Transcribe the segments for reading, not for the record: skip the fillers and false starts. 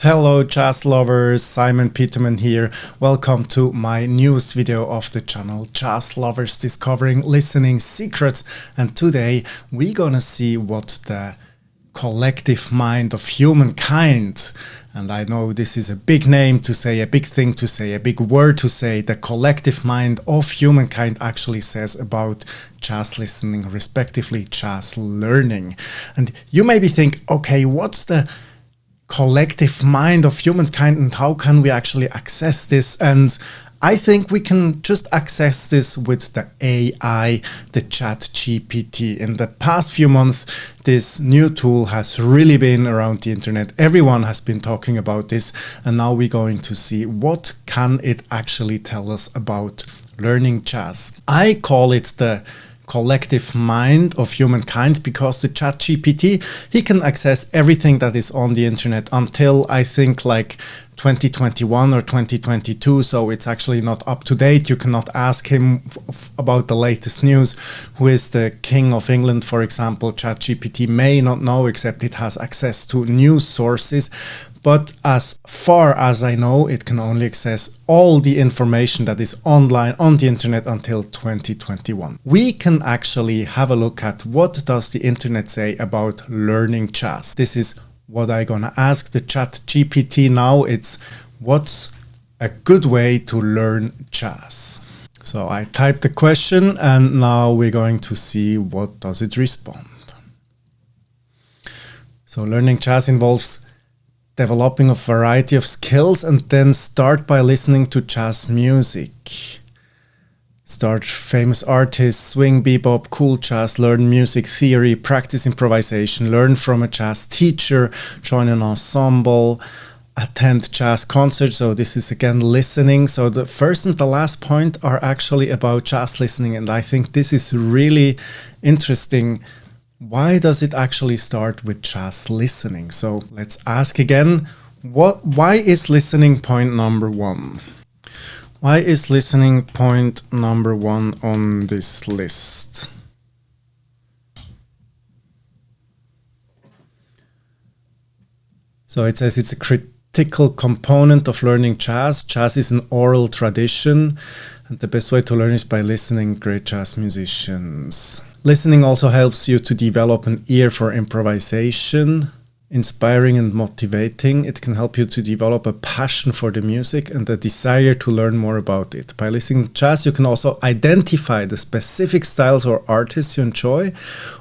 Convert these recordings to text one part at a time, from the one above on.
Hello jazz lovers, Simon Petermann here. Welcome to my newest video of the channel Jazz Lovers Discovering Listening Secrets. And today we're gonna see what the collective mind of humankind, and I know this is a big name to say, a big thing to say, a big word to say, the collective mind of humankind actually says about jazz listening, respectively jazz learning. And you maybe think, okay, what's the collective mind of humankind and how can we actually access this? And I think we can just access this with the AI, the ChatGPT. In the past few months, this new tool has really been around the internet. Everyone has been talking about this, and now we're going to see what can it actually tell us about learning jazz. I call it the collective mind of humankind because the ChatGPT, he can access everything that is on the internet until I think like 2021 or 2022, so it's actually not up to date. You cannot ask him about the latest news. Who is the King of England, for example? ChatGPT may not know, except it has access to news sources. But as far as I know, it can only access all the information that is online on the internet until 2021. We can actually have a look at what does the internet say about learning jazz. This is what I'm gonna ask the ChatGPT now. It's what's a good way to learn jazz? So I typed the question and now we're going to see what does it respond. So learning jazz involves developing a variety of skills and then start by listening to jazz music. Start famous artists, swing, bebop, cool jazz, learn music theory, practice improvisation, learn from a jazz teacher, join an ensemble, attend jazz concerts. So this is again listening. So the first and the last point are actually about jazz listening, and I think this is really interesting. Why does it actually start with jazz listening? So let's ask again, why is listening point number one? Why is listening point number one on this list? So it says it's a critical component of learning jazz. Jazz is an oral tradition, and the best way to learn is by listening to great jazz musicians. Listening also helps you to develop an ear for improvisation, inspiring and motivating. It can help you to develop a passion for the music and a desire to learn more about it. By listening to jazz, you can also identify the specific styles or artists you enjoy.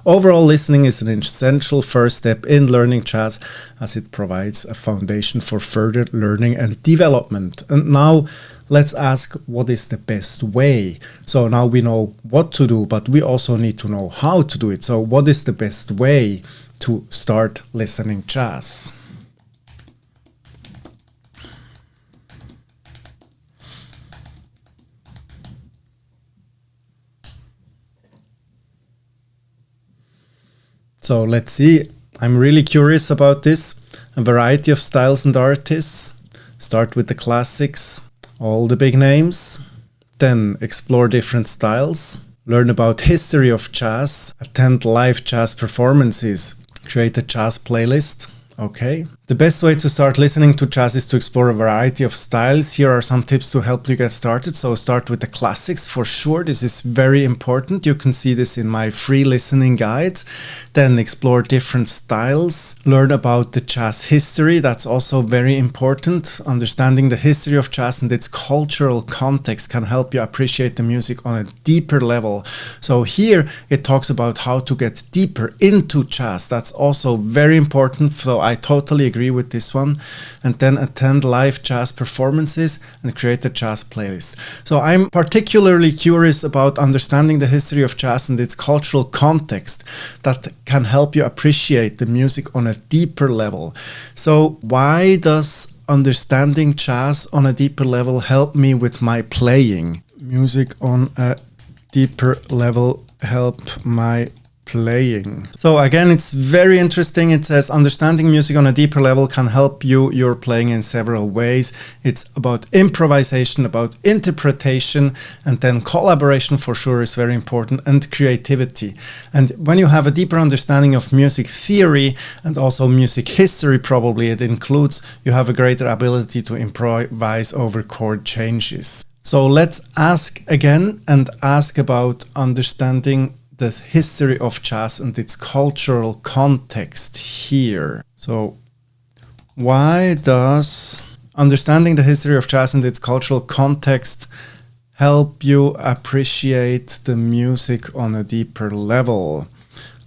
Overall, listening is an essential first step in learning jazz as it provides a foundation for further learning and development. And now, let's ask what is the best way. So now we know what to do, but we also need to know how to do it. So what is the best way to start listening jazz? So let's see. I'm really curious about this. A variety of styles and artists. Start with the classics. All the big names, then explore different styles, learn about history of jazz, attend live jazz performances, create a jazz playlist. Okay. The best way to start listening to jazz is to explore a variety of styles. Here are some tips to help you get started. So start with the classics for sure. This is very important. You can see this in my free listening guide. Then explore different styles. Learn about the jazz history. That's also very important. Understanding the history of jazz and its cultural context can help you appreciate the music on a deeper level. So here it talks about how to get deeper into jazz. That's also very important. So I totally agree with this one. And then attend live jazz performances and create a jazz playlist. So I'm particularly curious about understanding the history of jazz and its cultural context that can help you appreciate the music on a deeper level. So why does understanding jazz on a deeper level help me with my playing? Music on a deeper level help my playing. So again, it's very interesting. It says understanding music on a deeper level can help your playing in several ways. It's about improvisation, about interpretation, and then collaboration for sure is very important, and creativity. And when you have a deeper understanding of music theory and also music history, probably it includes, you have a greater ability to improvise over chord changes. So let's ask again and ask about understanding the history of jazz and its cultural context here. So why does understanding the history of jazz and its cultural context help you appreciate the music on a deeper level?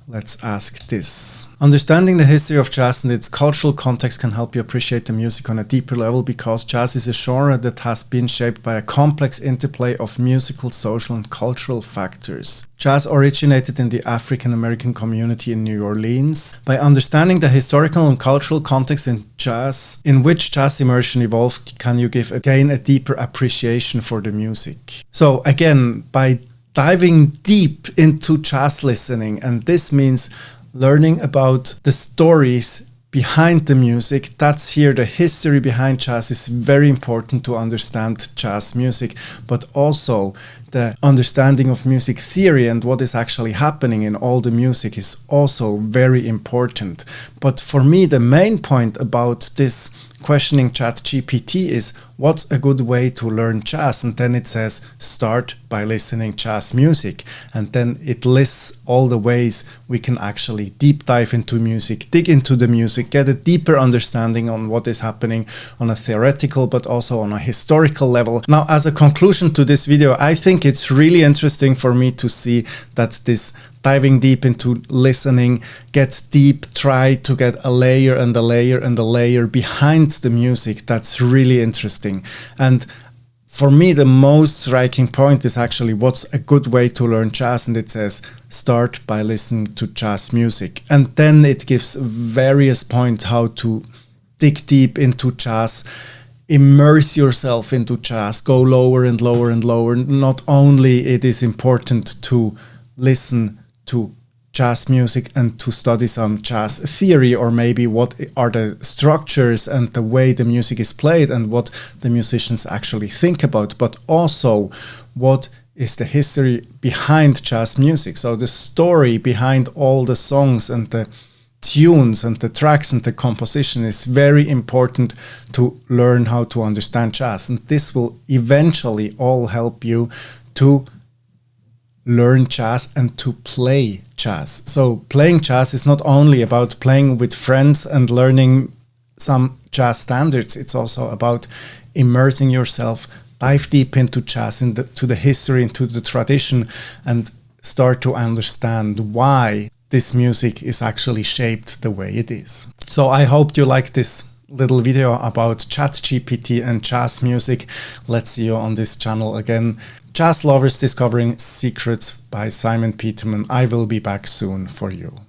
Let's ask this. Understanding the history of jazz and its cultural context can help you appreciate the music on a deeper level because jazz is a genre that has been shaped by a complex interplay of musical, social, and cultural factors. Jazz originated in the African American community in New Orleans. By understanding the historical and cultural context in which jazz immersion evolved, can you gain a deeper appreciation for the music. So again, by diving deep into jazz listening, and this means learning about the stories behind the music. That's here, the history behind jazz is very important to understand jazz music, but also the understanding of music theory and what is actually happening in all the music is also very important. But for me, the main point about this questioning ChatGPT is, what's a good way to learn jazz? And then it says, start by listening jazz music. And then it lists all the ways we can actually deep dive into music, dig into the music, get a deeper understanding on what is happening on a theoretical but also on a historical level. Now, as a conclusion to this video, I think it's really interesting for me to see that this diving deep into listening, get deep, try to get a layer and a layer and a layer behind the music. That's really interesting. And for me, the most striking point is actually what's a good way to learn jazz. And it says, start by listening to jazz music. And then it gives various points how to dig deep into jazz, immerse yourself into jazz, go lower and lower and lower. Not only it is important to listen to jazz music and to study some jazz theory, or maybe what are the structures and the way the music is played and what the musicians actually think about, but also what is the history behind jazz music. So the story behind all the songs and the tunes and the tracks and the composition is very important to learn how to understand jazz. And this will eventually all help you to learn jazz and to play jazz. So playing jazz is not only about playing with friends and learning some jazz standards, it's also about immersing yourself, dive deep into jazz, into the history, into the tradition, and start to understand why this music is actually shaped the way it is. So I hope you like this little video about ChatGPT and jazz music. Let's see you on this channel again. Jazz Lovers Discovering Secrets by Simon Petermann. I will be back soon for you.